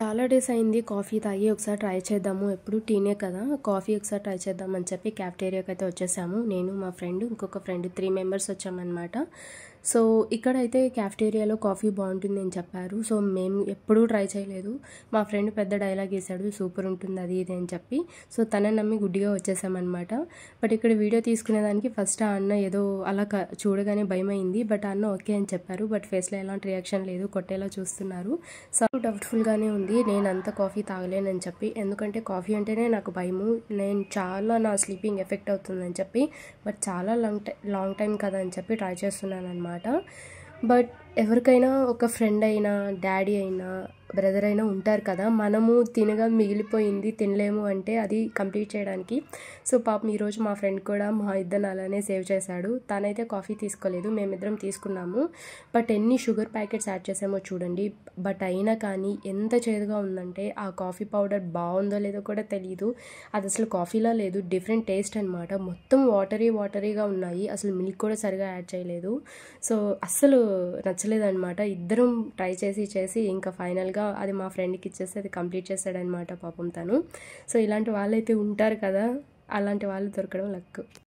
చాలా డేస్ అయింది కాఫీ తాగి ఒకసారి ట్రై చేద్దాము. ఎప్పుడు టీనే కదా, కాఫీ ఒకసారి ట్రై చేద్దామని చెప్పి క్యాఫ్టేరియాకి అయితే వచ్చేసాము. నేను మా ఫ్రెండ్ ఇంకొక ఫ్రెండ్ 3 మెంబర్స్ వచ్చామన్నమాట. సో ఇక్కడైతే క్యాఫ్టేరియాలో కాఫీ బాగుంటుంది అని చెప్పారు. సో మేము ఎప్పుడూ ట్రై చేయలేదు. మా ఫ్రెండ్ పెద్ద డైలాగ్ వేసాడు, సూపర్ ఉంటుంది అది ఇది అని చెప్పి. సో తనని నమ్మి గుడ్డిగా వచ్చేసామన్నమాట. బట్ ఇక్కడ వీడియో తీసుకునేదానికి ఫస్ట్ ఆ అన్న ఏదో అలా చూడగానే భయమైంది. బట్ అన్న ఓకే అని చెప్పారు. బట్ ఫేస్లో ఎలాంటి రియాక్షన్ లేదు, కొట్టేలా చూస్తున్నారు. సో డౌట్ఫుల్గానే ఉంది నేను అంత కాఫీ తాగలేనని చెప్పి. ఎందుకంటే కాఫీ అంటేనే నాకు భయము. నేను చాలా నా స్లీపింగ్ ఎఫెక్ట్ అవుతుందని చెప్పి. బట్ చాలా లాంగ్ టైం కదా అని చెప్పి ట్రై చేస్తున్నాను అనమాట. బట్ ఎవరికైనా ఒక ఫ్రెండ్ అయినా, డాడీ అయినా, బ్రదర్ అయినా ఉంటారు కదా, మనము తినగా మిగిలిపోయింది తినలేము అంటే అది కంప్లీట్ చేయడానికి. సో పాపం ఈరోజు మా ఫ్రెండ్ కూడా మా ఇద్దరిని అలానే సేవ్ చేశాడు. తనైతే కాఫీ తీసుకోలేదు, మేమిద్దరం తీసుకున్నాము. బట్ ఎన్ని షుగర్ ప్యాకెట్స్ యాడ్ చేసామో చూడండి. బట్ అయినా కానీ ఎంత చేదుగా ఉందంటే ఆ కాఫీ పౌడర్ బాగుందో లేదో కూడా తెలియదు. అది అసలు కాఫీలా లేదు, డిఫరెంట్ టేస్ట్ అనమాట. మొత్తం వాటరీగా ఉన్నాయి. అసలు మిల్క్ కూడా సరిగా యాడ్ చేయలేదు. సో అస్సలు నచ్చలేదన్నమాట. ఇద్దరం ట్రై చేసి ఇంకా ఫైనల్గా అది మా ఫ్రెండ్కి ఇచ్చేసి అది కంప్లీట్ చేశాడనమాట పాపం తను. సో ఇలాంటి వాళ్ళైతే ఉంటారు కదా, అలాంటి వాళ్ళు దొరకడం లక్.